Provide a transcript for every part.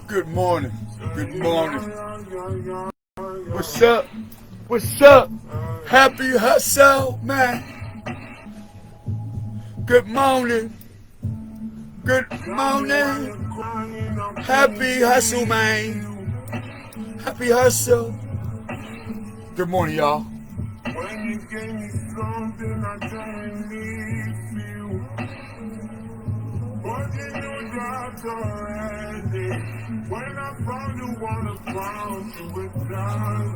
Good morning. Good morning. What's up? What's up? Happy hustle, man. Good morning. Good morning. Happy hustle, man. Happy hustle. Good morning, y'all. When you gave me something I didn't need you. But you knew that already. When I found you, wanna found you with time.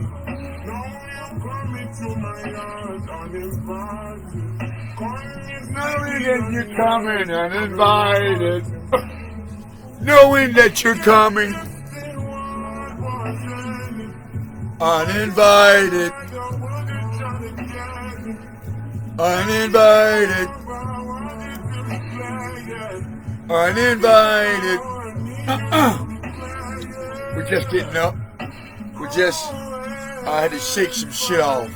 Now you coming to my heart uninvited. Knowing that you're coming uninvited. Knowing that you're coming uninvited. Uninvited. Uninvited. We're just getting up. I had to shake some shit off.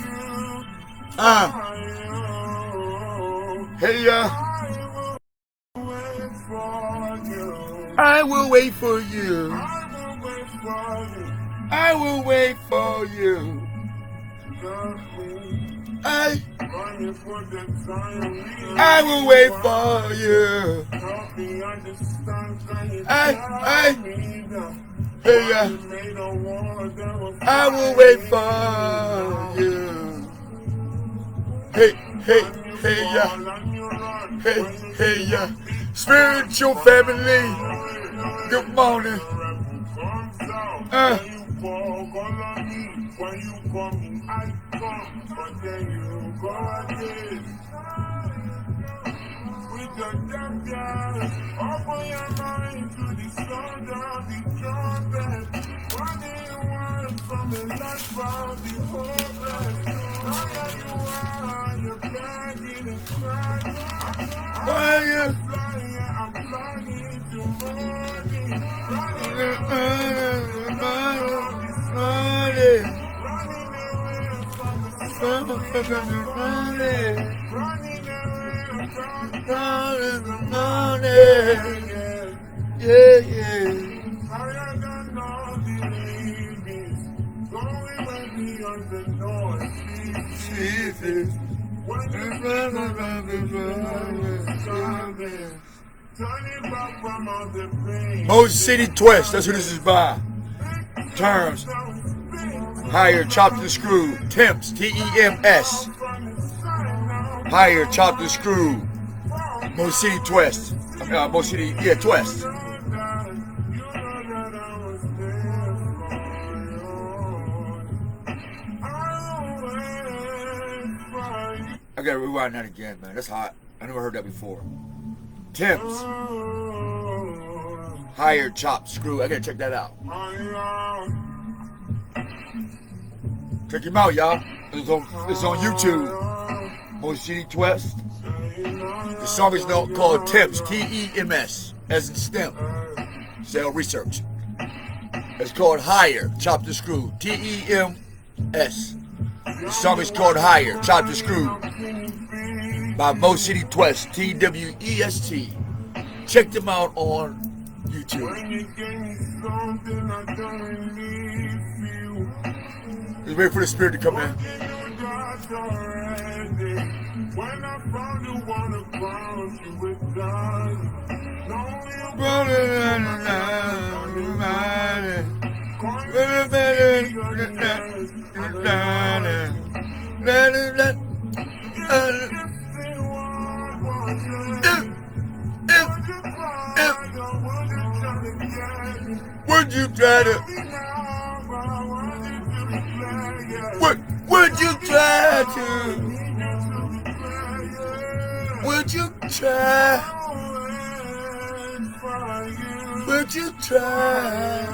Hey, I will wait for you. I will wait for you. I will wait for you. Hey, I will wait for you. Hey, spiritual family. Good morning. When you come, I come, but then you go again. With your champion, open your mind to the sound of the trumpet. What do you want from the life of the hopeless? Now you are, you're begging and crying. I'm flying to morning. Mo City Twist, that's who this is by. Terms. Higher, chopped and screw. Temps, T-E-M-S. Higher, chopped and screw. Mo City Twist. Mo City, Twist. I gotta rewind that again, man. That's hot. I never heard that before. Temps. Higher, chopped, screw. I gotta check that out. Check him out, y'all. It's on YouTube. Mo City Twist. The song is called Temps, T-E-M-S, as in STEM. Sell research. It's called Higher, Chopped and Screw, T-E-M-S. The song is called Higher, Chopped and Screw by Mo City Twist, T-W-E-S-T. Check them out on YouTube. Just wait for the spirit to come in. When I found you, wanna found you with God. Would you try to? Would you try to? Would you try? Would you try?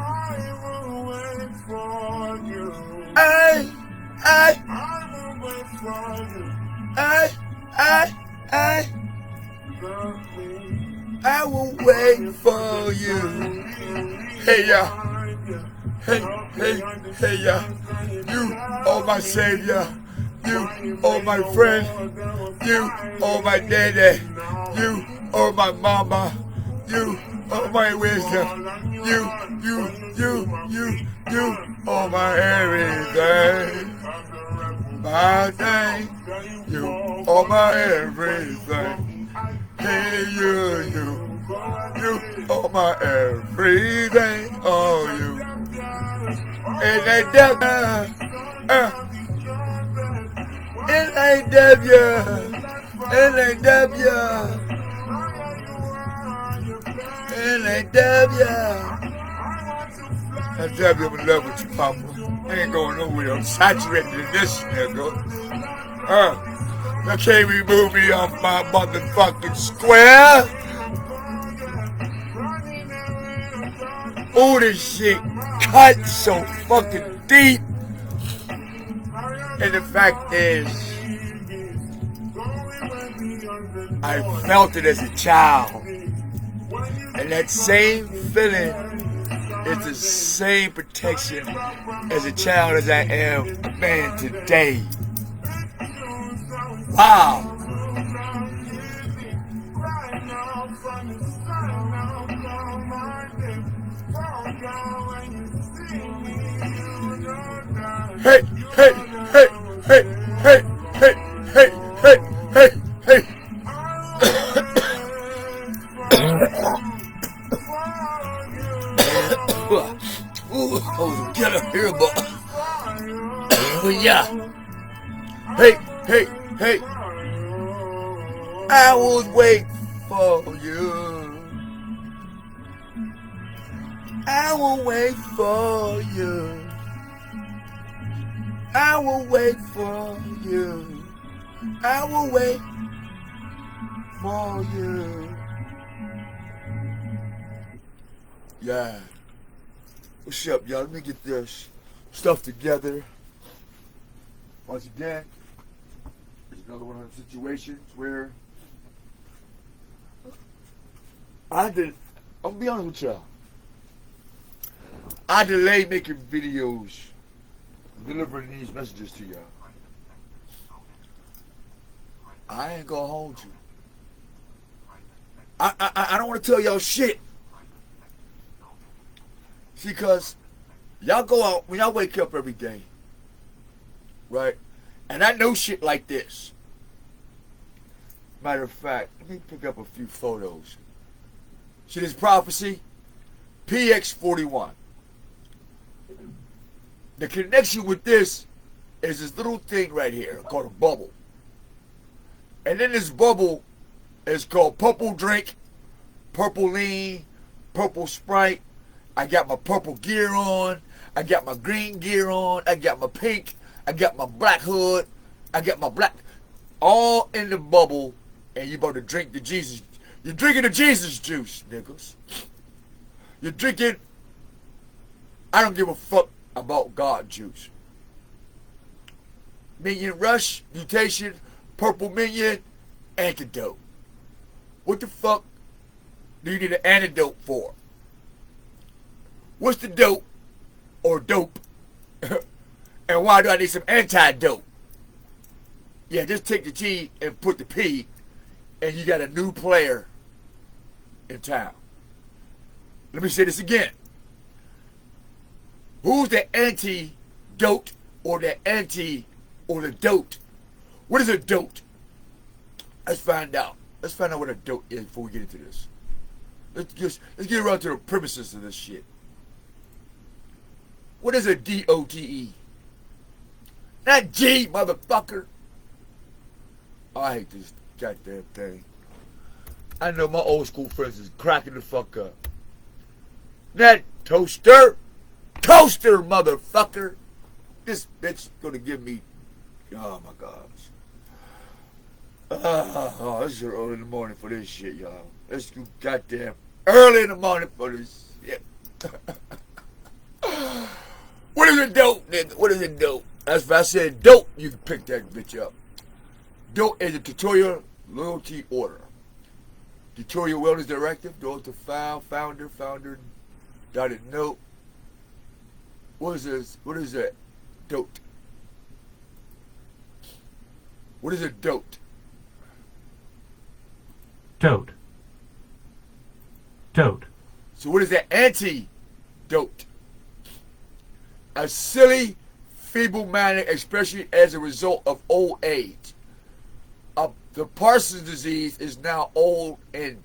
I will wait for you. I will wait for you. I will wait for you. Hey, hey, you are my savior. You are my friend. You are my daddy. You are my mama. you are my wisdom. You are my everything. My thing, you are my everything. Hey, you are my everything. Oh, you. And they I'm in love with you, Papa. I ain't going nowhere. I'm saturated in this, nigga. You can't remove me off my motherfucking square. All this shit cut so fucking deep. And the fact is, I felt it as a child. And that same feeling is the same protection as a child as I am a man today. Wow. Hey, hey, hey, hey, hey, hey, hey, hey, hey, hey. Ooh, I was gonna hear about. Yeah. Hey, hey, hey. I was waiting for you. I will wait for you. I will wait for you. I will wait for you. Yeah. What's up, y'all? Let me get this stuff together. Once again, there's another one of those situations where I'm gonna be honest with y'all. I delayed making videos, delivering these messages to y'all. I ain't gonna hold you. I don't want to tell y'all shit. See, cause y'all go out when y'all wake up every day, right? And I know shit like this. Matter of fact, let me pick up a few photos. See this prophecy? PX41. The connection with this is this little thing right here called a bubble. And then this bubble is called purple drink, purple lean, purple Sprite. I got my purple gear on. I got my green gear on. I got my pink. I got my black hood. I got my black. All in the bubble. And you about to drink the Jesus. You're drinking the Jesus juice, niggas. You're drinking. I don't give a fuck about God juice. Minion Rush, Mutation, Purple Minion, Antidote. What the fuck do you need an antidote for? What's the dope or dope? And why do I need some antidote? Yeah, just take the T and put the P, and you got a new player in town. Let me say this again. Who's the antidote or the anti or the dote? What is a dote? Let's find out. Let's find out what a dote is before we get into this. Let's get around to the premises of this shit. What is a DOTE? Not G, motherfucker. Oh, I hate this goddamn thing. I know my old school friends is cracking the fuck up. That toaster, motherfucker. This bitch gonna give me. Oh my gosh. Oh, this is early in the morning for this shit, y'all. Let's go goddamn early in the morning for this shit. What is a dope, nigga? What is a dope? That's if I said dope, you can pick that bitch up. Dope is a tutorial loyalty order. Tutorial Wellness Directive, go to file, founder, dotted note. What is this? What is that? Dote. What is a dote? Dote. Dote. So what is the antidote? A silly, feeble-minded, especially as a result of old age. The Parsons disease is now old and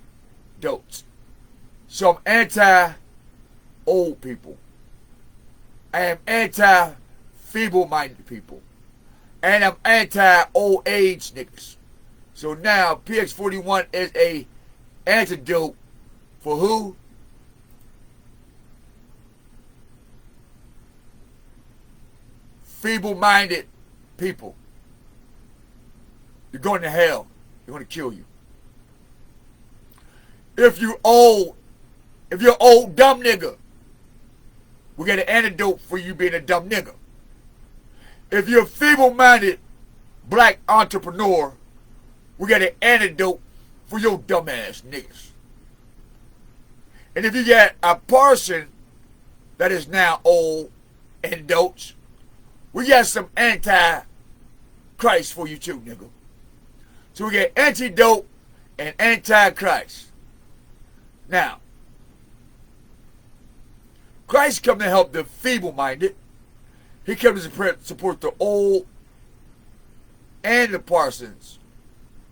dotes. So I'm anti-old people. I am anti-feeble-minded people. And I'm anti-old age niggas. So now PX41 is a antidote for who? Feeble-minded people. You're going to hell. They're going to kill you. If you're old dumb nigga, we got an antidote for you being a dumb nigga. If you're a feeble-minded black entrepreneur, we got an antidote for your dumbass niggas. And if you got a person that is now old and dotes, we got some anti-Christ for you too, nigga. So we get antidote and anti-Christ. Now, Christ come to help the feeble-minded. He comes to support the old and the parsons.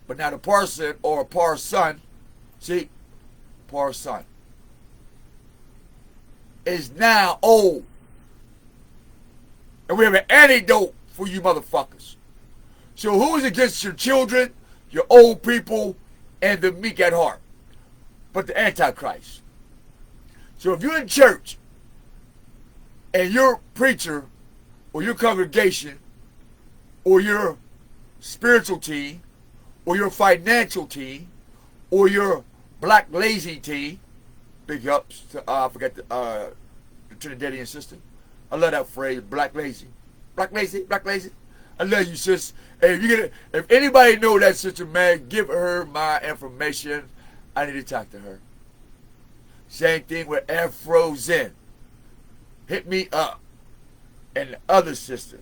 But now the parson or a parson, see, parson, is now old. And we have an antidote for you motherfuckers. So who is against your children, your old people, and the meek at heart? But the Antichrist. So if you're in church and your preacher or your congregation or your spiritual team or your financial team or your black lazy team, big ups to I forgot the Trinidadian sister. I love that phrase, black lazy. Black lazy, black lazy. I love you, sis. Hey, if anybody know that sister, man, give her my information. I need to talk to her. Same thing with Afro Zen. Hit me up. And the other sister.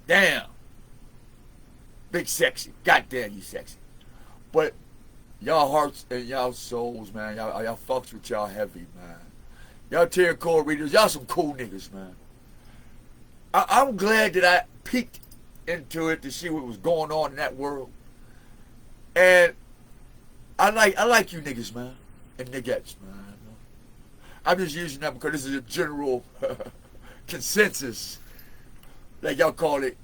Damn. Big sexy. Goddamn, you sexy. But y'all hearts and y'all souls, man. Y'all fucks with y'all heavy, man. Y'all tarot card readers. Y'all some cool niggas, man. I'm glad that I peeked into it to see what was going on in that world. And I like you niggas, man. And niggettes, man. I'm just using that because this is a general consensus, like y'all call it,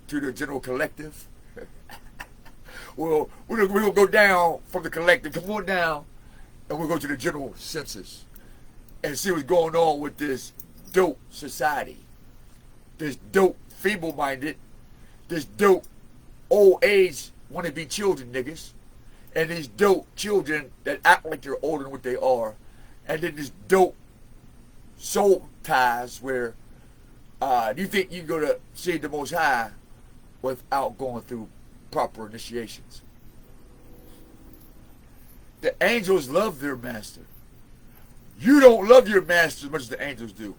to the general collective. Well, we're going to go down from the collective, come on down, and we'll go to the general census and see what's going on with this dope society. This dope feeble-minded, this dope old age wanna-be children niggas, and these dope children that act like they're older than what they are, and then this dope soul ties where you think you can go to see the Most High without going through proper initiations. The angels love their master. You don't love your master as much as the angels do.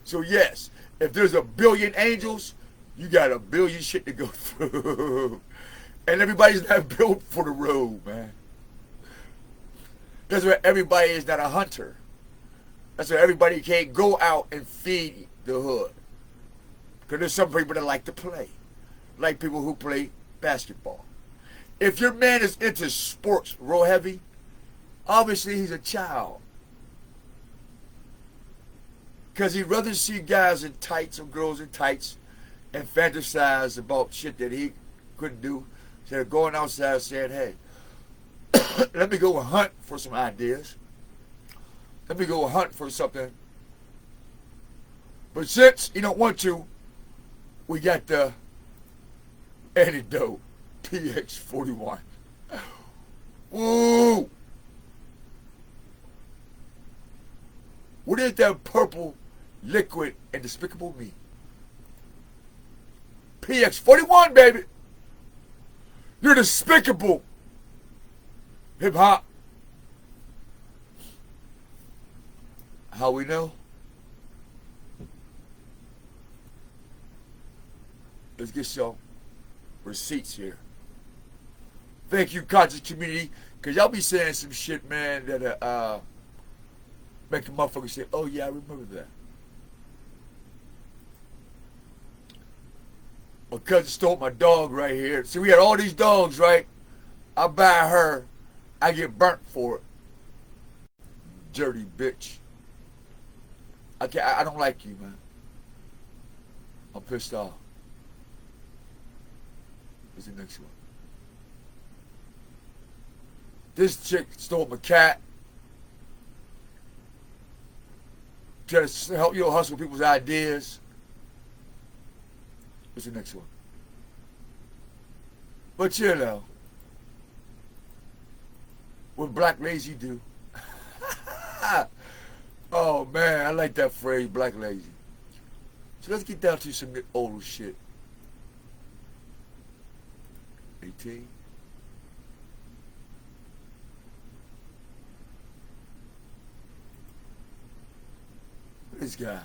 So yes, if there's a billion angels, you got a billion shit to go through. And everybody's not built for the road, man. That's why everybody is not a hunter. That's why everybody can't go out and feed the hood. Because there's some people that like to play. Like people who play basketball. If your man is into sports real heavy, obviously he's a child. Because he'd rather see guys in tights or girls in tights and fantasize about shit that he couldn't do instead of going outside saying, hey, let me go hunt for some ideas. Let me go hunt for something. But since you don't want to, we got the antidote, PX41. Woo! What is that purple liquid and Despicable Me? PX41, baby! You're despicable! Hip-hop. How we know? Let's get some receipts here. Thank you, conscious community. Cause y'all be saying some shit, man, that make a motherfucker say, "Oh yeah, I remember that." My cousin stole my dog right here. See, we had all these dogs, right? I buy her, I get burnt for it. Dirty bitch. I don't like you, man. I'm pissed off. What's the next one? This chick stole my cat. Try to help you hustle people's ideas. What's the next one? But you know, what Black Lazy do? Oh man, I like that phrase, Black Lazy. So let's get down to some older shit. 18. This guy.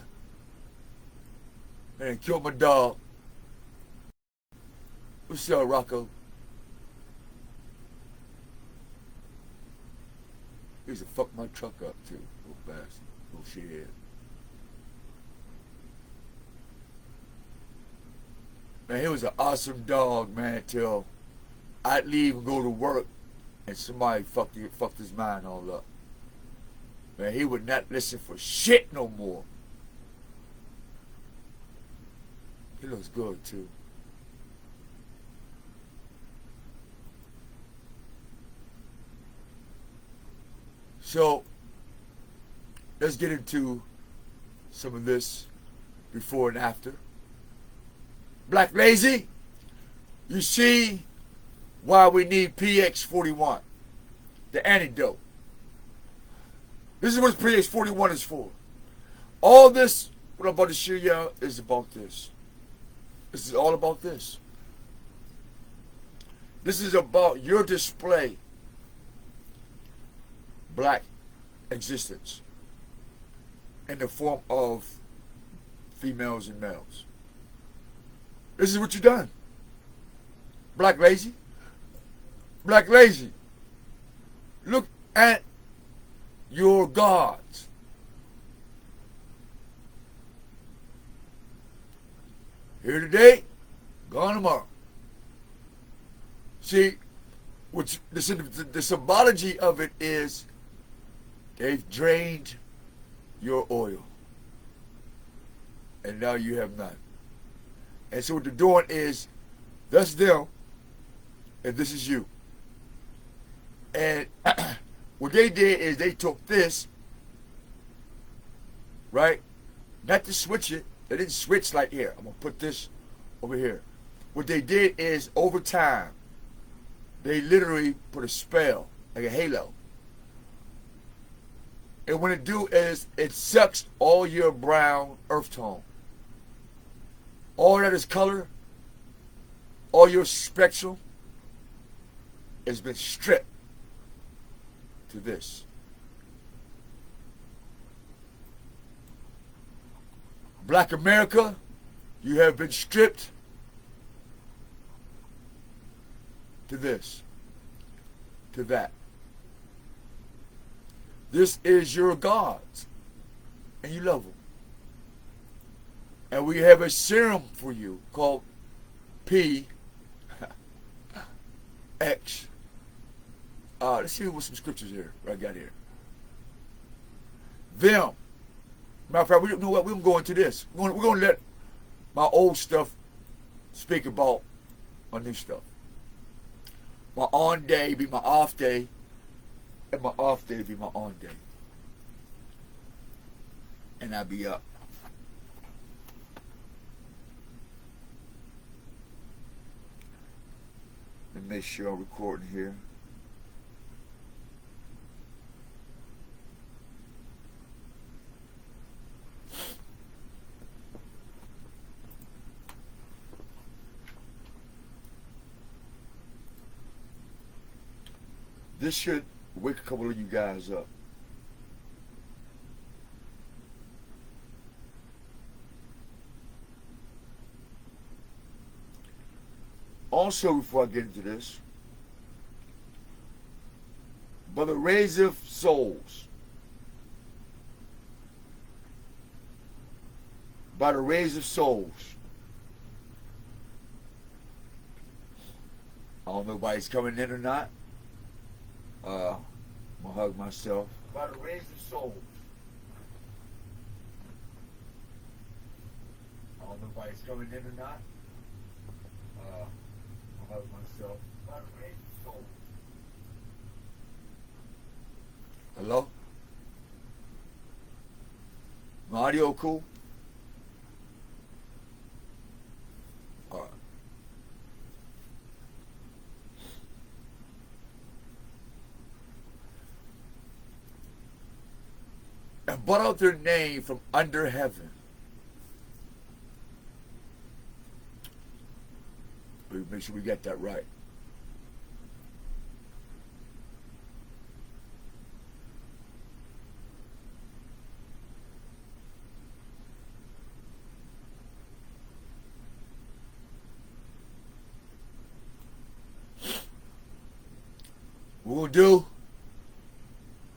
Man, killed my dog. What's up, Rocco? He used to fuck my truck up too. Little bastard. Little shithead. Man, he was an awesome dog, man, till I'd leave and go to work and somebody fucked his mind all up. Man, he would not listen for shit no more. He looks good too. So, let's get into some of this before and after. Black Lazy, you see why we need PX41, the antidote. This is what PX41 is for. All this, what I'm about to show you is about this. This is all about this. This is about your display black existence in the form of females and males. This is what you done. Black Lazy. Black Lazy. Look at your gods. Here today, gone tomorrow. See, which the symbology of it is they've drained your oil. And now you have none. And so what they're doing is, that's them, and this is you. And what they did is they took this, right? Not to switch it. They didn't switch like here. I'm going to put this over here. What they did is, over time, they literally put a spell, like a halo. And what it do is, it sucks all your brown earth tone. All that is color, all your spectrum has been stripped to this. Black America, you have been stripped to this, to that. This is your gods, and you love them. And we have a serum for you called PX. Let's see what some scriptures here. What I got here. Them. Matter of fact, we know what we're gonna go into this. We're gonna let my old stuff speak about my new stuff. My on day be my off day, and my off day be my on day. And I be up. And make sure I'm recording here. This should wake a couple of you guys up. Also, before I get into this, But the raiseth souls. By the raise of souls. I don't know if nobody's coming in or not. I'm gonna hug myself. By the raise of souls. I don't know if nobody's coming in or not. I'm gonna hug myself. By the raise of souls. Hello? My audio cool? All right. And brought out their name from under heaven. We make sure we get that right.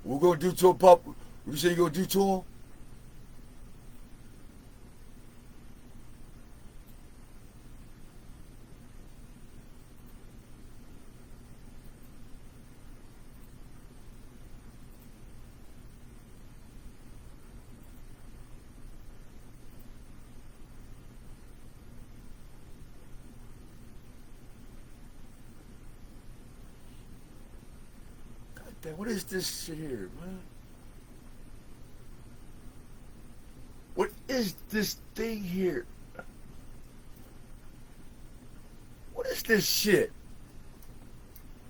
We're gonna do to a pup. You say you're gonna do to him? God damn, what is this shit here, man? What is this thing here? What is this shit?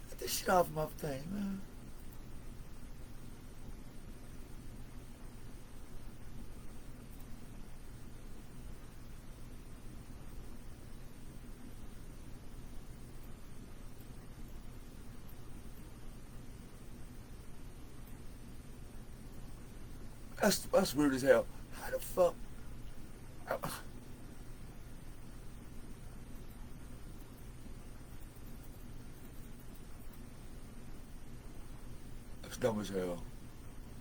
Get this shit off my thing, man. That's weird as hell. How the fuck? That's dumb as hell.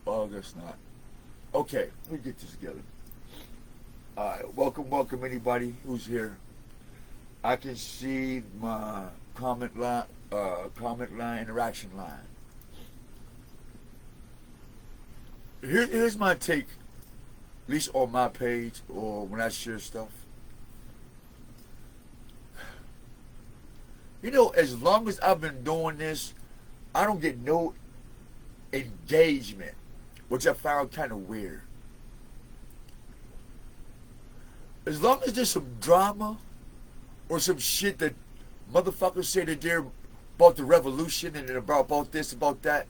Oh, I guess not. Okay, let me get this together. Alright, welcome anybody who's here. I can see my comment line, interaction line. Here's my take, at least on my page or when I share stuff. You know, as long as I've been doing this, I don't get no engagement, which I found kind of weird. As long as there's some drama or some shit that motherfuckers say that they're about the revolution and about this, about that,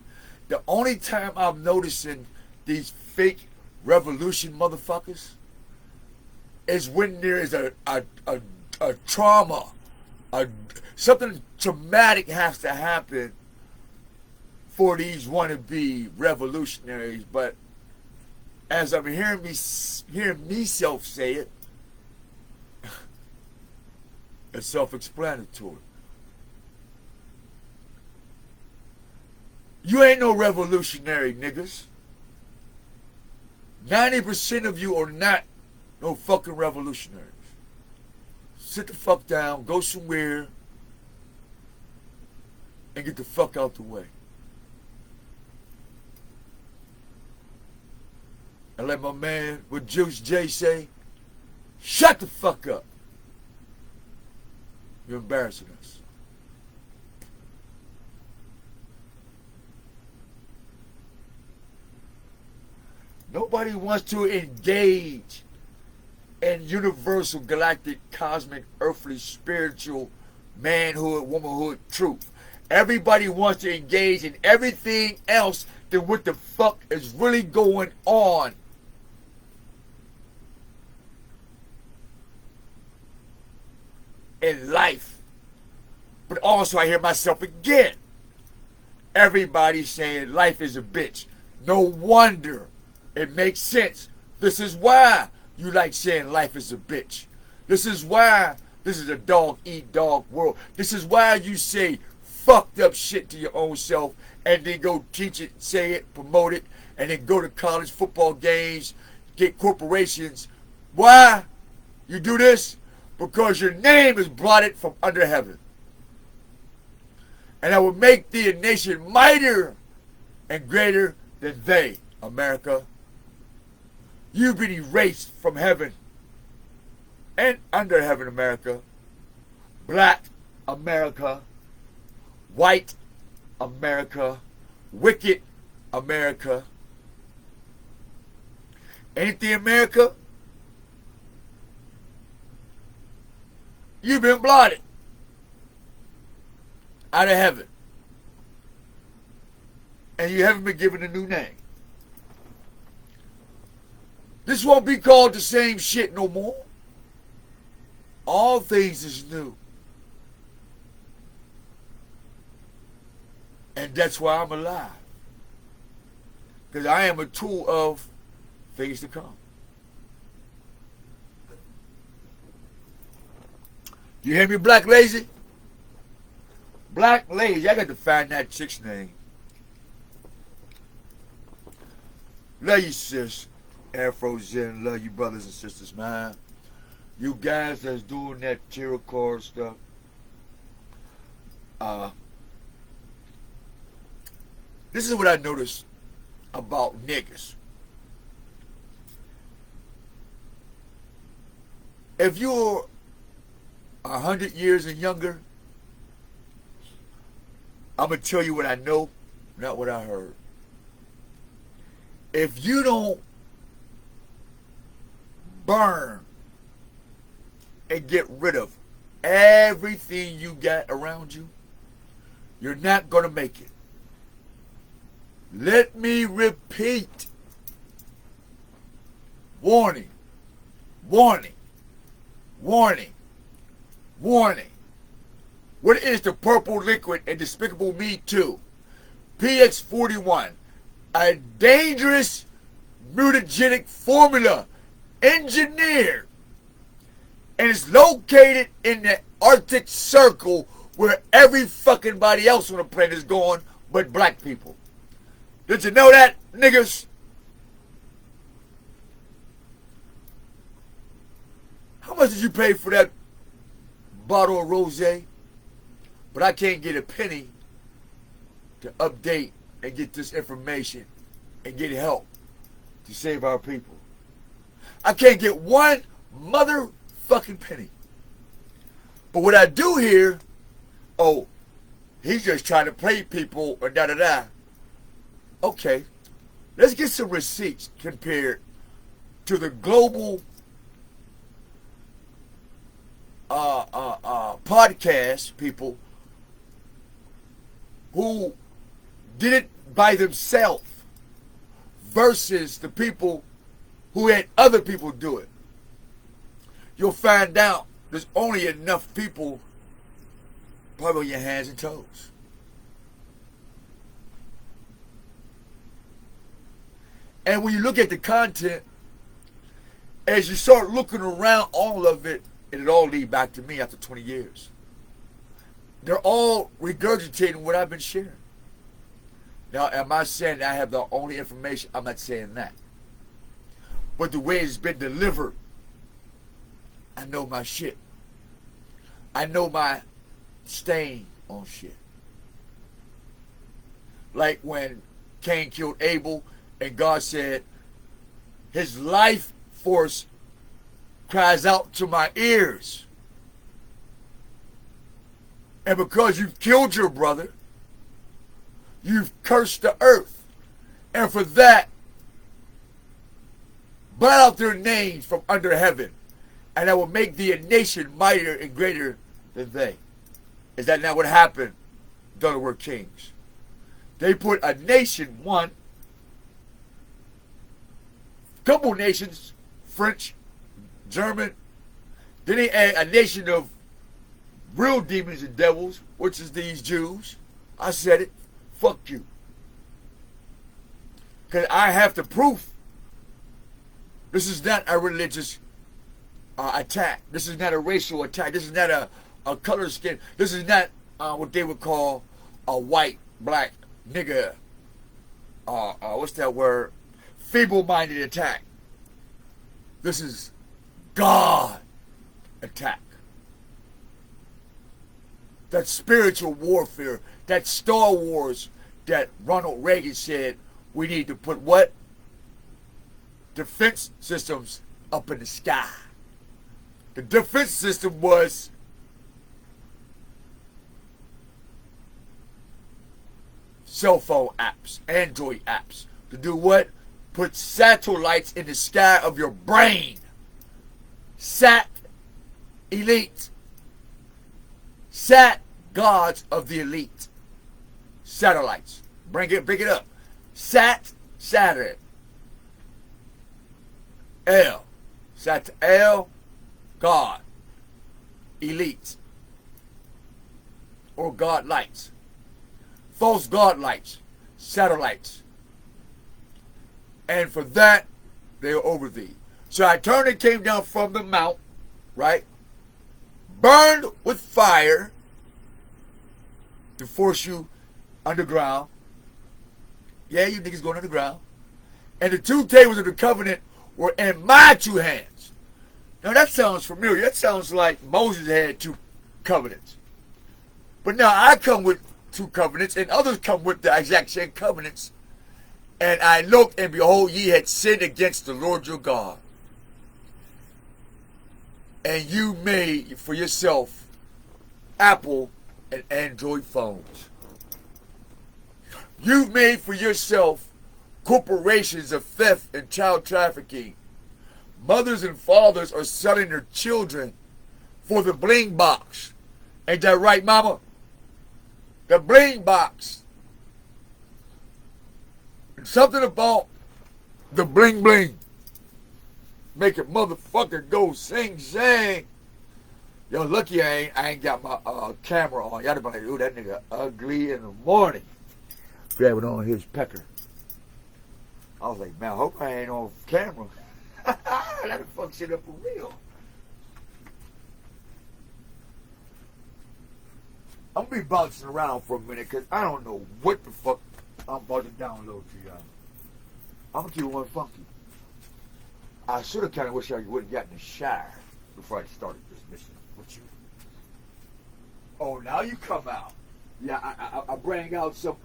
the only time I'm noticing these fake revolution motherfuckers is when there is a trauma, something traumatic has to happen for these wannabe revolutionaries. But as I'm hearing myself say it, it's self-explanatory. You ain't no revolutionary niggas. 90% of you are not no fucking revolutionaries. Sit the fuck down, go somewhere, and get the fuck out the way. And let my man, what Juice J say, shut the fuck up. You're embarrassing us. Nobody wants to engage in universal, galactic, cosmic, earthly, spiritual, manhood, womanhood, truth. Everybody wants to engage in everything else than what the fuck is really going on. In life. But also I hear myself again. Everybody saying life is a bitch. No wonder. It makes sense. This is why you like saying life is a bitch. This is why this is a dog eat dog world. This is why you say fucked up shit to your own self and then go teach it, say it, promote it, and then go to college football games, get corporations. Why you do this? Because your name is blotted from under heaven. And I will make thee a nation mightier and greater than they, America. You've been erased from heaven and under heaven, America. Black America, white America, wicked America. Ain't the America? You've been blotted out of heaven. And you haven't been given a new name. This won't be called the same shit no more. All things is new. And that's why I'm alive. Because I am a tool of things to come. You hear me, Black Lazy? Black Lazy. I got to find that chick's name. Love you, sis. Afro Zen. Love you, brothers and sisters, man. You guys that's doing that tarot card stuff. This is what I noticed about niggas. If you're 100 years and younger, I'm going to tell you what I know, not what I heard. If you don't burn and get rid of everything you got around you, you're not going to make it. Let me repeat. Warning. Warning. Warning. Warning. What is the purple liquid in Despicable Me 2? PX41. A dangerous mutagenic formula engineered and it's located in the Arctic Circle where every fucking body else on the planet is going but black people. Did you know that, niggas? How much did you pay for that bottle of rosé? But I can't get a penny to update and get this information and get help to save our people. I can't get one motherfucking penny. But what I do hear, oh, he's just trying to play people or da-da-da. Okay, let's get some receipts compared to the global podcast people who did it by themselves versus the people who had other people do it. You'll find out there's only enough people probably on your hands and toes. And when you look at the content, as you start looking around all of it, it all lead back to me after 20 years. They're all regurgitating what I've been sharing. Now, am I saying that I have the only information? I'm not saying that. But the way it's been delivered, I know my shit. I know my stain on shit. Like when Cain killed Abel, and God said, his life force cries out to my ears. And because you've killed your brother, you've cursed the earth. And for that, blot out their names from under heaven. And I will make thee a nation mightier and greater than they. Is that not what happened? Delaware Kings. They put a nation, one, couple nations, French, German. Then they add a nation of real demons and devils, which is these Jews. I said it. Fuck you. Because I have the proof. This is not a religious attack. This is not a racial attack. This is not a color skin. This is not what they would call a white, black nigga, what's that word? Feeble-minded attack. This is God attack. That spiritual warfare, that Star Wars that Ronald Reagan said we need to put what? Defense systems up in the sky. The defense system was cell phone apps, Android apps. To do what? Put satellites in the sky of your brain. Sat elite. Sat gods of the elite. Satellites. Bring it up. Sat Saturn. L. Sat L. God. Elite. Or God lights. False God lights. Satellites. And for that, they are over thee. So I turned and came down from the mount, right? Burned with fire to force you underground. Yeah, you niggas going underground. And the 2 tables of the covenant were in my 2 hands. Now that sounds familiar. That sounds like Moses had 2 covenants. But now I come with 2 covenants, and others come with the exact same covenants. And I looked, and behold, ye had sinned against the Lord your God. And you made for yourself Apple and Android phones. You've made for yourself corporations of theft and child trafficking. Mothers and fathers are selling their children for the bling box. Ain't that right, mama? The bling box. Something about the bling bling make a motherfucker go sing sing. Yo, lucky I ain't got my camera on. Y'all be like, ooh, that nigga ugly in the morning. Grabbing on his pecker. I was like, man, I hope I ain't on camera. That fuck shit up for real. I'm gonna be bouncing around for a minute because I don't know what the fuck I'm about to download to y'all. I'm gonna keep one funky. I should have kind of wished I would have gotten a shower before I started this mission. What you? Oh, now you come out. Yeah, I bring out some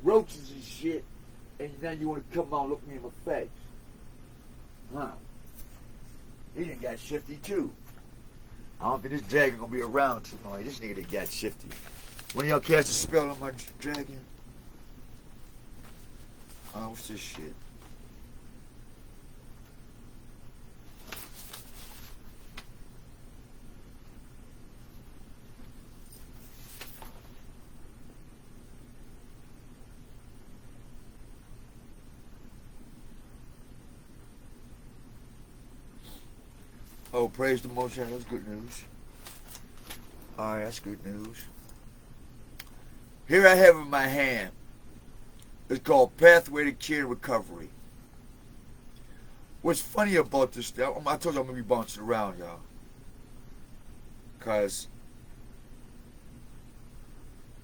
roaches and shit, and now you want to come on and look me in my face. Huh? He done got shifty too. I don't think this dragon gonna be around too long. This nigga done got shifty. When y'all cast a spell on my dragon? What's this shit? Oh, praise the Most High. That's good news. Alright, that's good news. Here I have in my hand. It's called Pathway to Cure and Recovery. What's funny about this stuff, I told you I'm going to be bouncing around, y'all. Because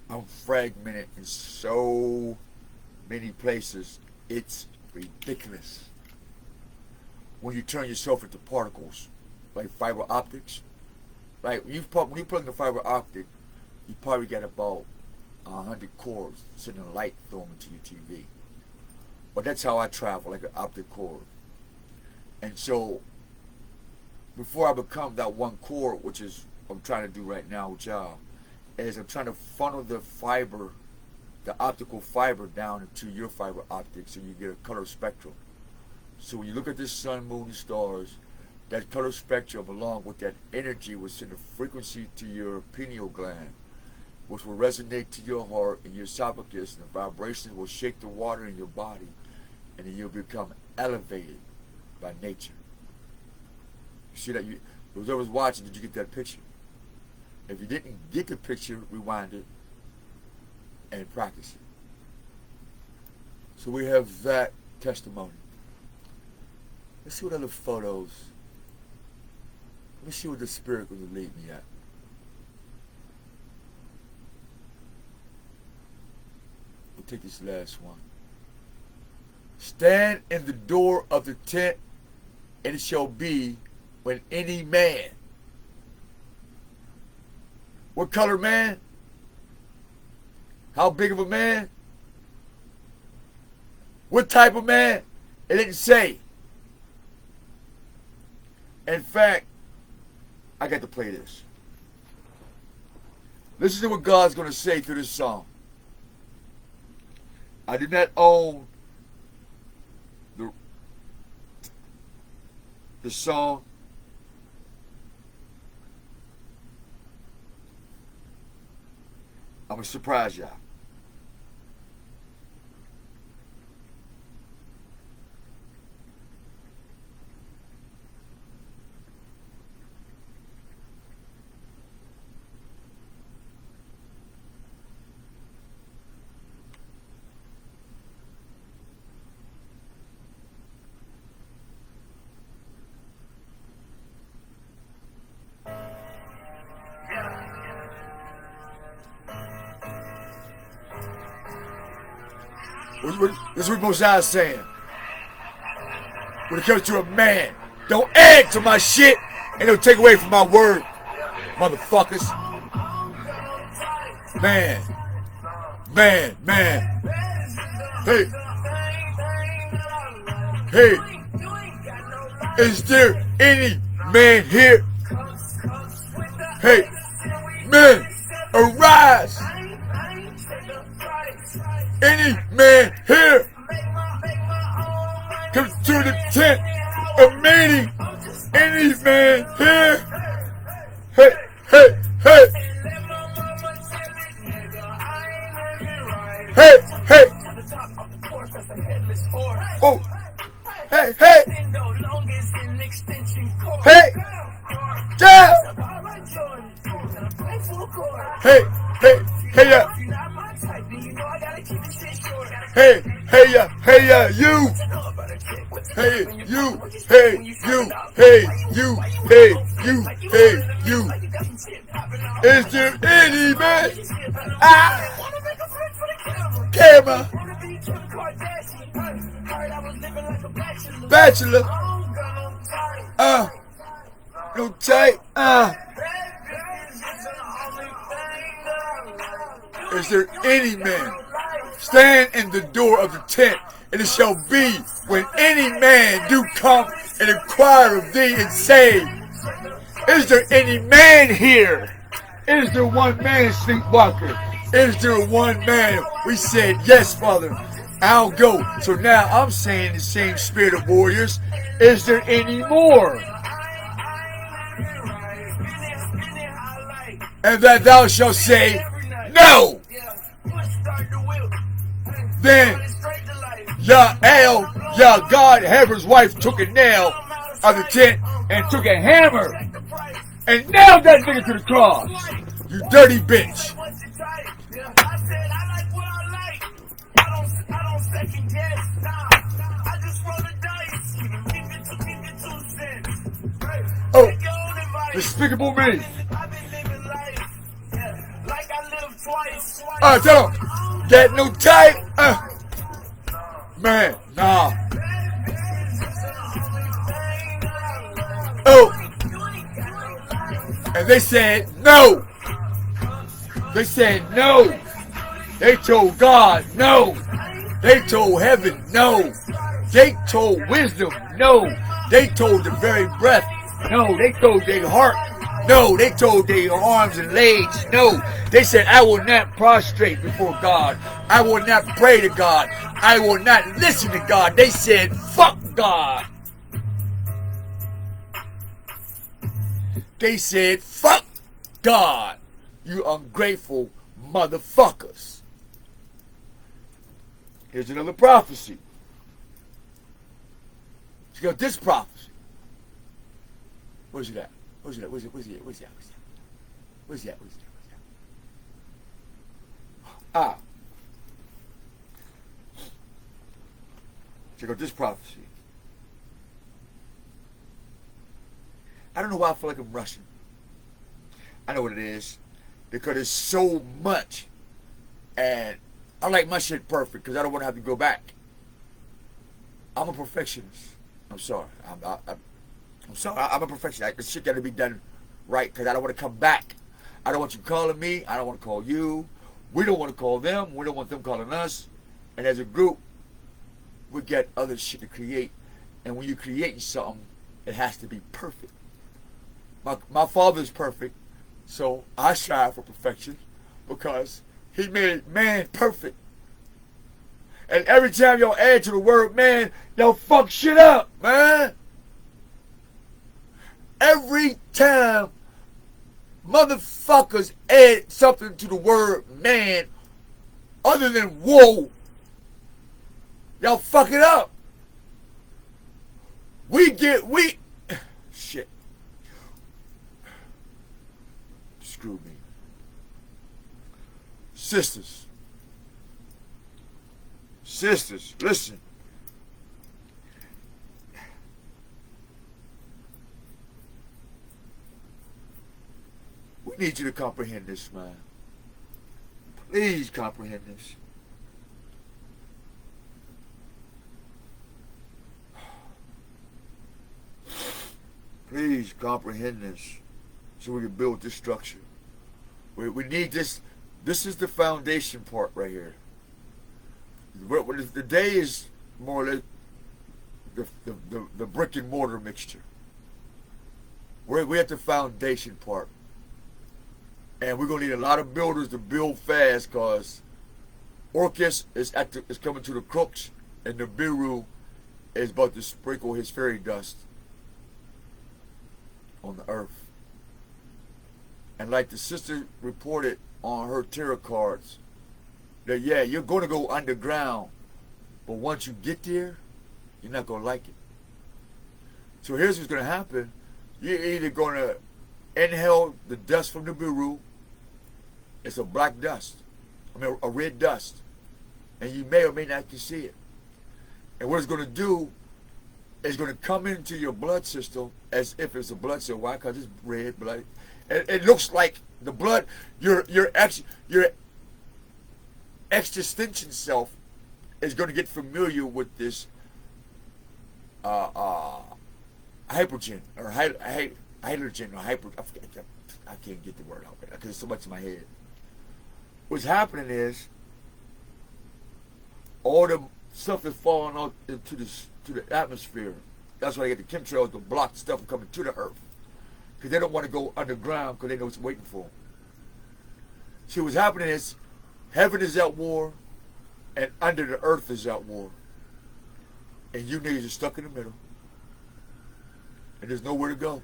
I'm fragmented in so many places. It's ridiculous. When you turn yourself into particles, like fiber optics. Like when you plug in the fiber optic, you probably get about 100 cords sending light through into your TV. But that's how I travel, like an optic cord. And so, before I become that one cord, which is what I'm trying to do right now with y'all, is I'm trying to funnel the fiber, the optical fiber down into your fiber optic so you get a color spectrum. So when you look at this sun, moon, and stars, that color spectrum along with that energy will send a frequency to your pineal gland, which will resonate to your heart and your esophagus, and the vibration will shake the water in your body, and then you'll become elevated by nature. You see that? Whoever's watching, did you get that picture? If you didn't get the picture, rewind it and practice it. So we have that testimony. Let's see what other photos. Let me see what the Spirit will lead me at. take this last one. Stand in the door of the tent, and it shall be when any man. What color man? How big of a man? What type of man? It didn't say. In fact, I got to play this. Listen to what God's going to say through this song. I do not own the song. I'm going to surprise y'all. This is what Mosiah is saying. When it comes to a man, don't add to my shit and don't take away from my word, motherfuckers. Man. Hey. Is there any man here? Hey. Men, arise. Any man here? Come to the tent of meeting. Any man here? Hey. Oh. Hey. Yeah. You. Is there any man? Camera. Bachelor. No tight. Is there any man? Stand in the door of the tent, and it shall be when any man do come and inquire of thee and say, is there any man here? Is there one man, sleepwalker? Is there one man? We said, yes, Father, I'll go. So now I'm saying the same spirit of warriors. Is there any more? And that thou shalt say, no. Then God, Heber's wife, took a nail of the tent and took a hammer and nailed that nigga to the cross. You dirty bitch. Oh, despicable me. Tell him. Get no tight. Man, nah. Oh. And they said no. They said no. They told God no. They told heaven no. They told wisdom no. They told the very breath no. They told their heart no. They told their arms and legs no. They said, I will not prostrate before God. I will not pray to God. I will not listen to God. They said, fuck God. They said, fuck God. You ungrateful motherfuckers. Here's another prophecy. You got this prophecy. Where's it at? Where's it at? Where's it at? Where's it at? Where's it at? Check out this prophecy. I don't know why I feel like I'm rushing. I know what it is. Because there's so much. And I like my shit perfect because I don't want to have to go back. I'm a perfectionist. I'm sorry. I'm sorry. I'm a perfectionist. This shit got to be done right because I don't want to come back. I don't want you calling me. I don't want to call you. We don't want to call them. We don't want them calling us. And as a group, we get other shit to create. And when you're creating something, it has to be perfect. My father's perfect, so I strive for perfection because he made man perfect. And every time y'all add to the word man, y'all fuck shit up, man. Every time motherfuckers add something to the word man other than whoa, y'all fuck it up. Shit. Screw me. Sisters, listen. We need you to comprehend this, man. Please comprehend this. Please comprehend this so we can build this structure. We need this. This is the foundation part right here. The day is more or less the brick and mortar mixture. We're at the foundation part. And we're going to need a lot of builders to build fast because Orcus is coming to the crooks and the Nibiru is about to sprinkle his fairy dust on the earth. And like the sister reported on her tarot cards, that yeah, you're going to go underground, but once you get there, you're not going to like it. So here's what's going to happen. You're either going to inhale the dust from the Nibiru. It's a black dust. A red dust. And you may or may not can see it. And what it's going to do is going to come into your blood system as if it's a blood cell. Why? Because it's red blood. It looks like the blood, your existential self is going to get familiar with this hypogen or hydrogen or hyper. I can't get the word out because there's so much in my head. What's happening is all the stuff is falling out into the atmosphere. That's why they get the chemtrails to block stuff from coming to the earth. Because they don't want to go underground because they know what's waiting for them. See, what's happening is heaven is at war and under the earth is at war. And you niggas are stuck in the middle. And there's nowhere to go.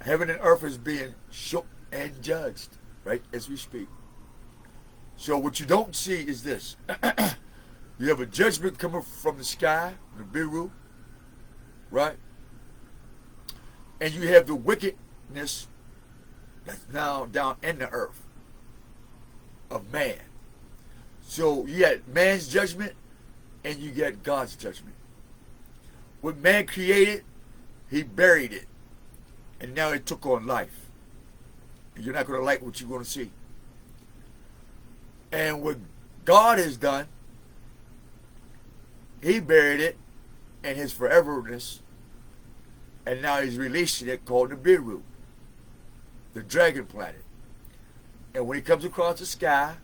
Heaven and earth is being shook and judged, right, as we speak. So what you don't see is this. You have a judgment coming from the sky, the Nibiru, right? And you have the wickedness that's now down in the earth of man. So you got man's judgment and you got God's judgment. What man created, he buried it. And now it took on life. And you're not going to like what you're going to see. And what God has done, he buried it in his foreverness. And now he's releasing it called Nibiru, the dragon planet. And when he comes across the sky,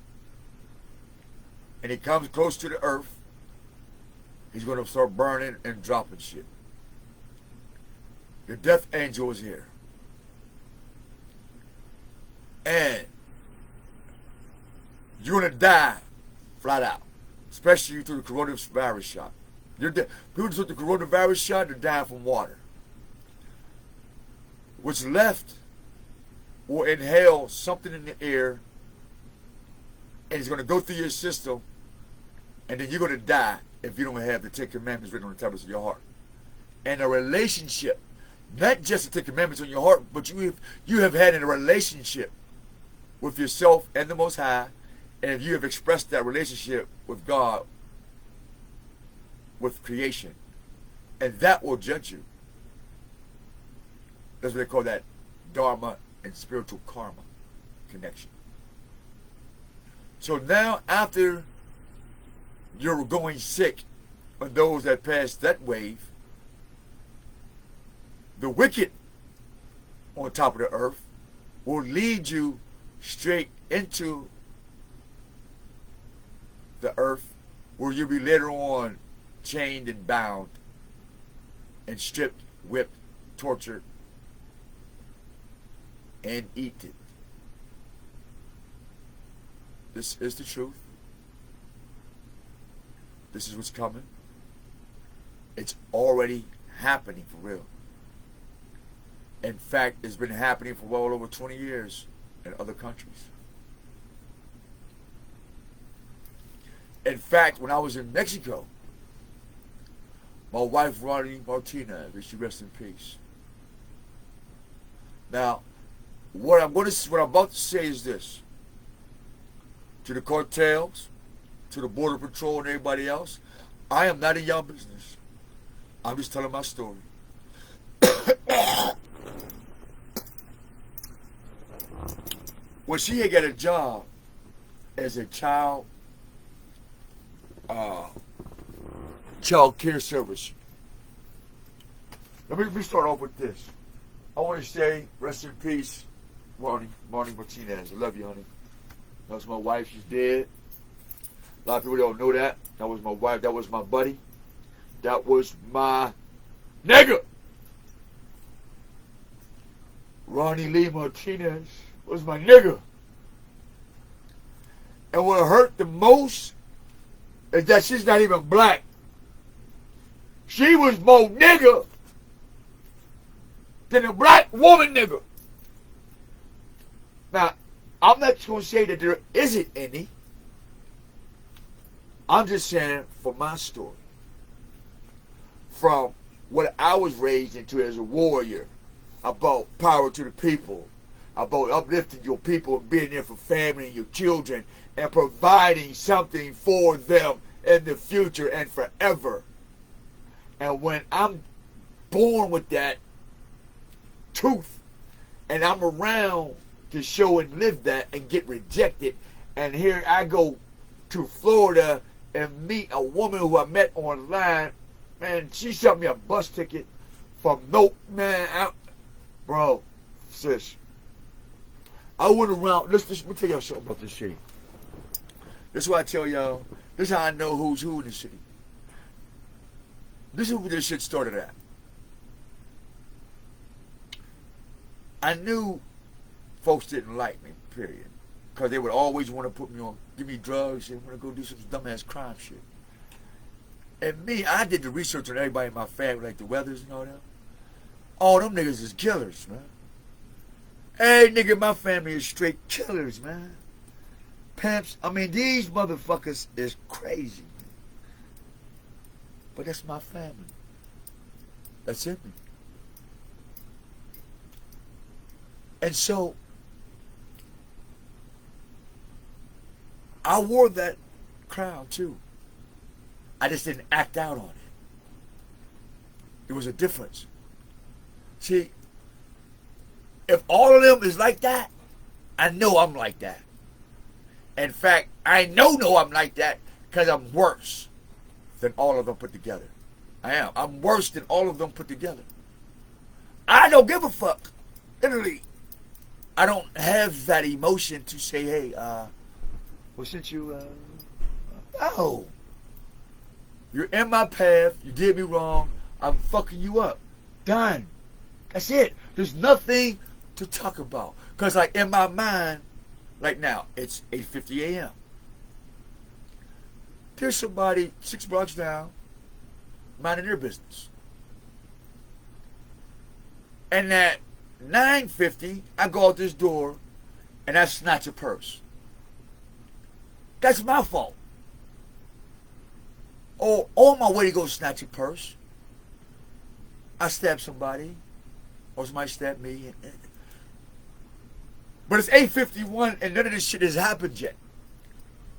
and he comes close to the earth, he's going to start burning and dropping shit. The death angel is here. And you're going to die flat out, especially through the coronavirus shot. People who took the coronavirus shot, they're dying from water. What's left will inhale something in the air, and it's going to go through your system, and then you're going to die if you don't have the Ten Commandments written on the tablets of your heart. And a relationship, not just the Ten Commandments on your heart, but you have had a relationship with yourself and the Most High, and if you have expressed that relationship with God, with creation, and that will judge you. That's what they call that dharma and spiritual karma connection. So now after you're going sick, and those that passed that wave, the wicked on top of the earth will lead you straight into the earth, where you'll be later on chained and bound and stripped, whipped, tortured, and eaten. This is the truth. This is what's coming. It's already happening for real. In fact, it's been happening for well over 20 years in other countries. In fact, when I was in Mexico, my wife, Ronnie Martinez, may she rest in peace. Now, what I'm about to say is this. To the cartels, to the Border Patrol and everybody else, I am not in y'all business. I'm just telling my story. When she had got a job as a child care service. Let me start off with this. I want to say, rest in peace, Ronnie Martinez. I love you, honey. That was my wife. She's dead. A lot of people don't know that. That was my wife. That was my buddy. That was my nigga. Ronnie Lee Martinez was my nigga. And what hurt the most is that she's not even black. She was more nigga than a black woman nigga. Now, I'm not going to say that there isn't any. I'm just saying from my story. From what I was raised into as a warrior. About power to the people. About uplifting your people and being there for family and your children. And providing something for them in the future and forever. And when I'm born with that truth, and I'm around to show and live that and get rejected, and here I go to Florida and meet a woman who I met online, man, she sent me a bus ticket from bro, sis, I went around, let me tell y'all something about this city. This is what I tell y'all. This is how I know who's who in the city. This is where this shit started at. I knew folks didn't like me, period. Because they would always want to put me on, give me drugs, and want to go do some dumbass crime shit. And me, I did the research on everybody in my family, like the Weathers and all that. All them niggas is killers, man. Every nigga in my family is straight killers, man. Pimps. I mean, these motherfuckers is crazy. But that's my family. That's in me. And so, I wore that crown too. I just didn't act out on it. There was a difference. See, if all of them is like that, I know I'm like that. In fact, I know I'm like that because I'm worse than all of them put together. I am. I'm worse than all of them put together. I don't give a fuck. Literally. I don't have that emotion to say, hey, well, since you, no. You're in my path. You did me wrong. I'm fucking you up. Done. That's it. There's nothing to talk about. Because, like, in my mind, like now, it's 8:50 a.m. There's somebody 6 blocks down minding their business. And at 9:50, I go out this door and I snatch a purse. That's my fault. Or on my way to go snatch a purse, I stab somebody, or somebody stab me. But it's 8:51 and none of this shit has happened yet.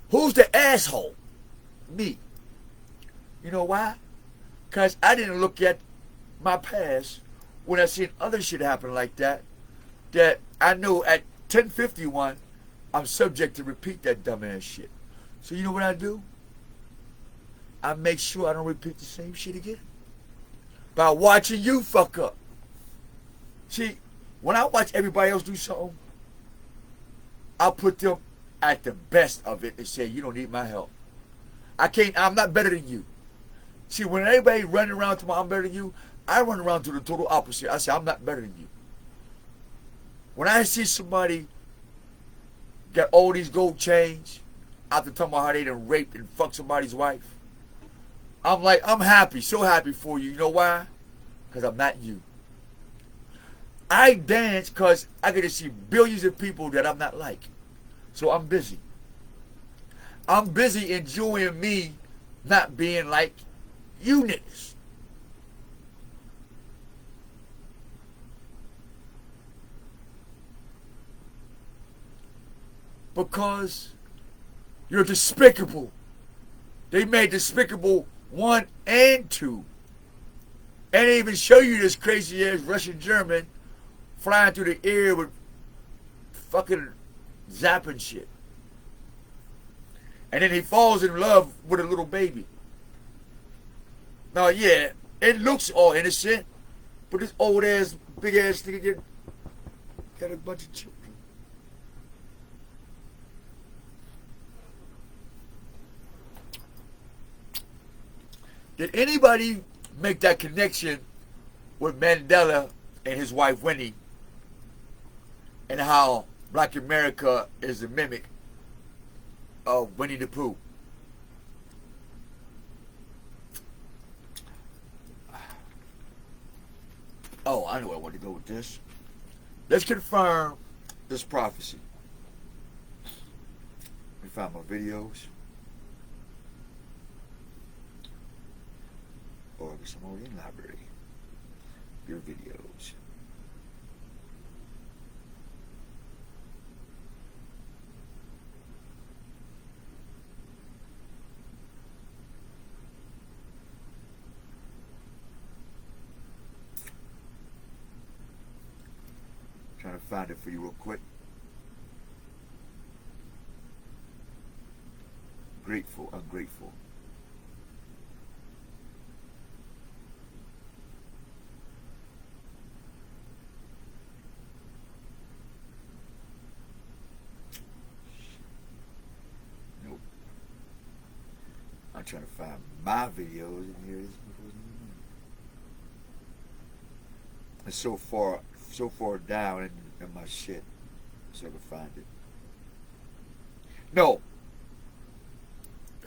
Who's the asshole? Me. You know why? Because I didn't look at my past when I seen other shit happen like that. That I know at 10:51, I'm subject to repeat that dumbass shit. So you know what I do? I make sure I don't repeat the same shit again. By watching you fuck up. See, when I watch everybody else do something, I'll put them at the best of it and say, you don't need my help. I'm not better than you. See, when everybody running around to me, I'm better than you, I run around to the total opposite. I say, I'm not better than you. When I see somebody got all these gold chains after talking about how they done raped and fucked somebody's wife, I'm like, I'm happy, so happy for you. You know why? Because I'm not you. I dance because I get to see billions of people that I'm not like. So I'm busy. I'm busy enjoying me not being like you niggas. Because you're despicable. They made Despicable 1 and 2. And they even show you this crazy ass Russian German flying through the air with fucking zapping shit. And then he falls in love with a little baby. Now, yeah, it looks all innocent, but this old ass, big ass nigga got a bunch of children. Did anybody make that connection with Mandela and his wife Winnie, and how Black America is a mimic of Winnie the Pooh? Oh, I know where I want to go with this. Let's confirm this prophecy. Let me find my videos. Or some more in library. Your videos. Trying to find it for you real quick. Grateful, ungrateful. I'm trying to find my videos, and here it is. It's so far down in my shit, so I can find it. No.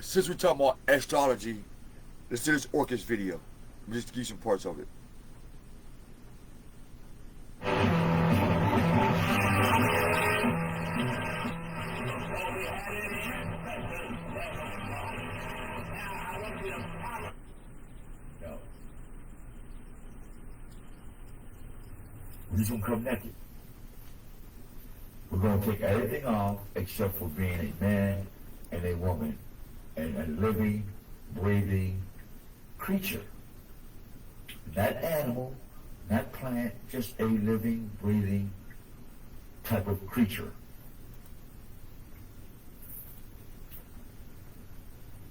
Since we're talking about astrology, let's do this Orcus video. Just to give you some parts of it. We're just gonna come naked. We're gonna take everything off except for being a man and a woman and a living, breathing creature. Not animal, not plant, just a living, breathing type of creature.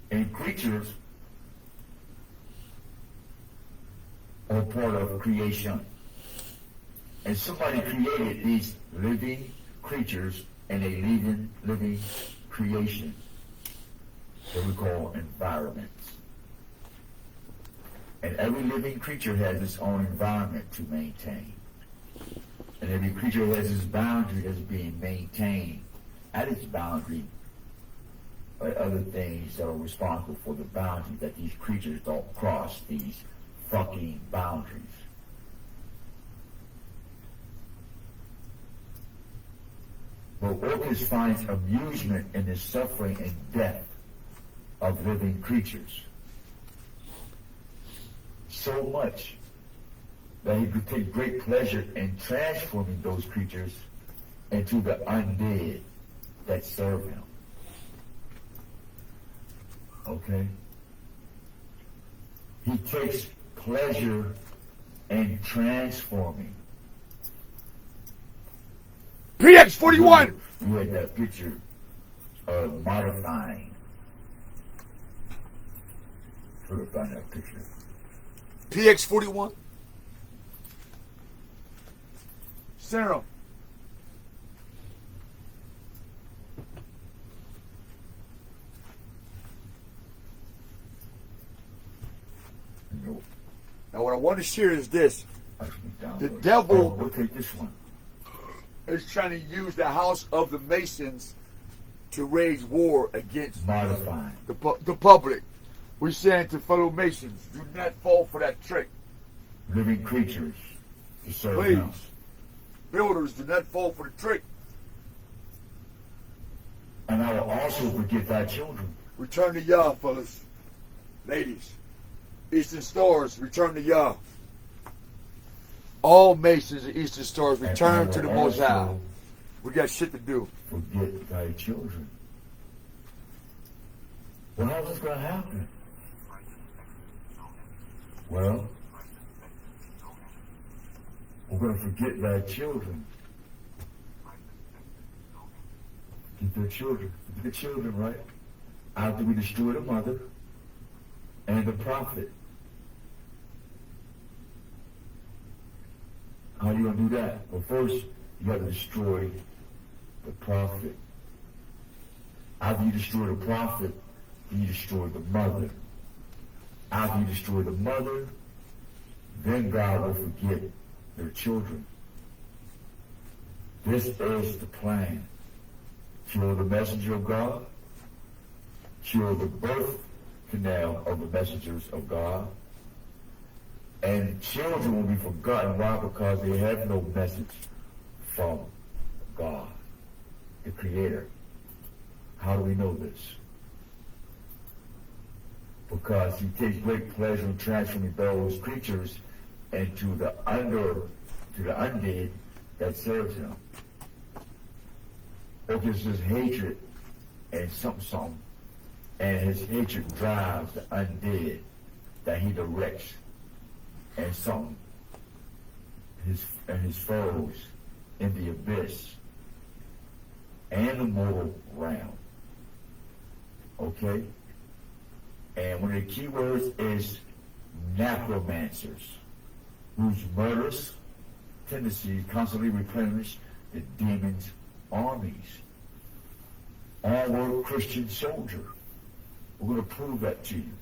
And creatures are part of creation. And somebody created these living creatures in a living creation that we call environments. And every living creature has its own environment to maintain. And every creature has its boundary that's being maintained at its boundary by other things that are responsible for the boundary, that these creatures don't cross these fucking boundaries. But Orcus finds amusement in the suffering and death of living creatures. So much that he could take great pleasure in transforming those creatures into the undead that serve him. Okay? He takes pleasure in transforming PX41. You had that picture of modifying. Try to find that picture. PX41. Sarah. Nope. Now what I want to share is this. The Oh, devil we'll take this one. is trying to use the House of the Masons to wage war against Modifying. the public. We're saying to fellow Masons, do not fall for that trick. Living creatures to serve Please. him. Builders, do not fall for the trick. And I will also forget thy children. Return to Yah, fellas. Ladies. Eastern Stars, return to Yah. All Masons and Eastern Stars, return And I to the will Most High. also We got shit to do. forget thy children. Well, how's this going to happen? Well, we're going to forget thy children. Keep their children. Keep the children, right? After we destroy the mother and the prophet. How are you going to do that? Well, first, you got to destroy the prophet. After you destroy the prophet, you destroy the mother. After you destroy the mother, then God will forget their children. This is the plan. Kill the messenger of God. Kill the birth canal of the messengers of God. And children will be forgotten. Why? Because they have no message from God, the Creator. How do we know this? Because he takes great pleasure in transforming those creatures into the undead that serves him. Because his hatred and something, and his hatred drives the undead that he directs, and some his foes in the abyss and the mortal realm. Okay? And one of the key words is necromancers, whose murderous tendencies constantly replenish the demon's armies. All were Christian soldier. We're going to prove that to you.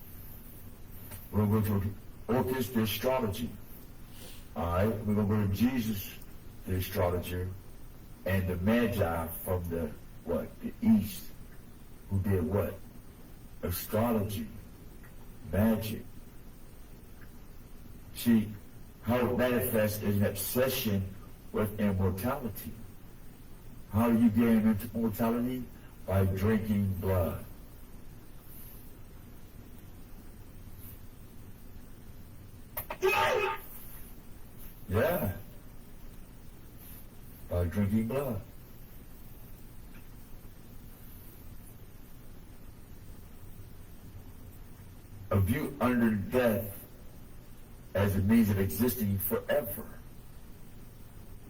We're going to go to Orcus the astrology. Alright, we're going to go to Jesus the astrologer and the Magi from the east, who did what? Astrology, magic. See, how it manifests is an obsession with immortality. How do you gain immortality? By drinking blood. Yeah. By drinking blood. A view under death as a means of existing forever.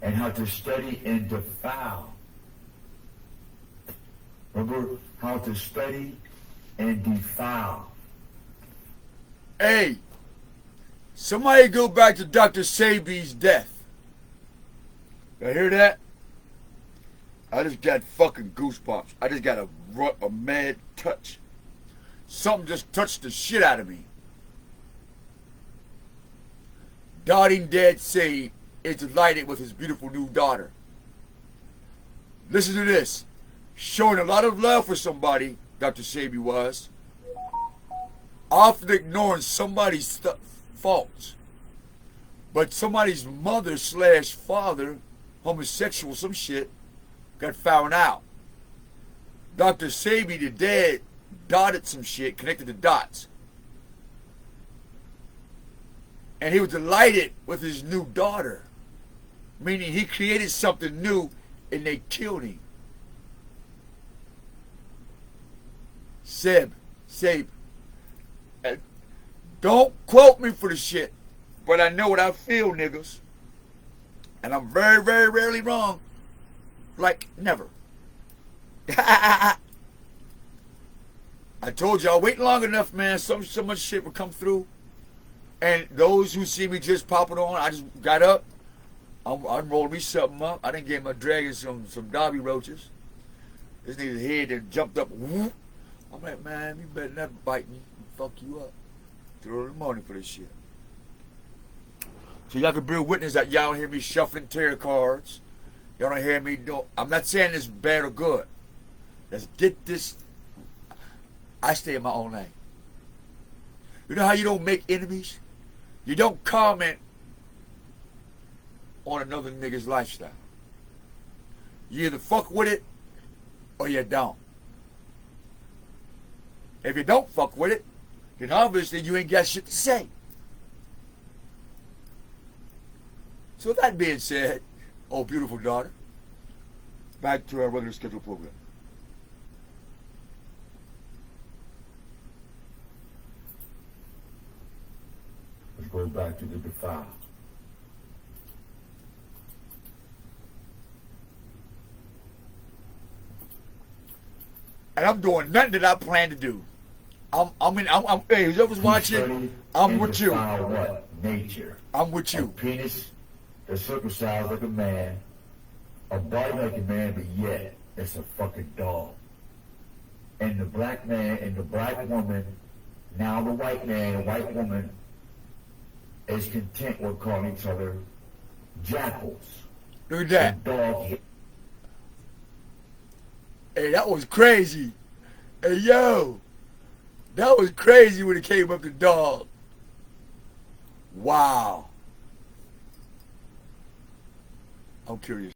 And how to study and defile. Remember how to study and defile. Hey, somebody go back to Dr. Sebi's death. You hear that? I just got fucking goosebumps. I just got a mad touch. Something just touched the shit out of me. Doubting Dead Sabe is delighted with his beautiful new daughter. Listen to this. Showing a lot of love for somebody, Dr. Sebi was. Often ignoring somebody's faults. But somebody's mother/father, homosexual, some shit, got found out. Dr. Sebi, the dad, dotted some shit, connected the dots. And he was delighted with his new daughter. Meaning he created something new and they killed him. Sabe. Don't quote me for the shit, but I know what I feel, niggas. And I'm very, very rarely wrong. like never. I told y'all, wait long enough, man. So much shit will come through. And those who see me just popping on, I just got up. I'm rolling me something up. I didn't get my dragon some Dobby roaches. This nigga's head that jumped up. Whoop. I'm like, man, you better never bite me and fuck you up. 3 in the morning for this shit. So y'all can bear witness that y'all don't hear me shuffling tarot cards. Y'all don't hear me do. I'm not saying it's bad or good. Let's get this. I stay in my own lane. You know how you don't make enemies? You don't comment on another nigga's lifestyle. You either fuck with it or you don't. If you don't fuck with it, then obviously you ain't got shit to say. So that being said, oh beautiful daughter, back to our regular scheduled program. Let's go back to the defile. And I'm doing nothing that I plan to do. Hey, whoever's watching, I'm with you. What? Nature. I'm with A you. penis that's circumcised like a man, a body like a man, but yet it's a fucking dog. And the black man and the black woman, now the white man and white woman, is content with calling each other jackals. Look at that. And dog. Hey, that was crazy. Hey, yo. That was crazy when it came up to dog. Wow. I'm curious.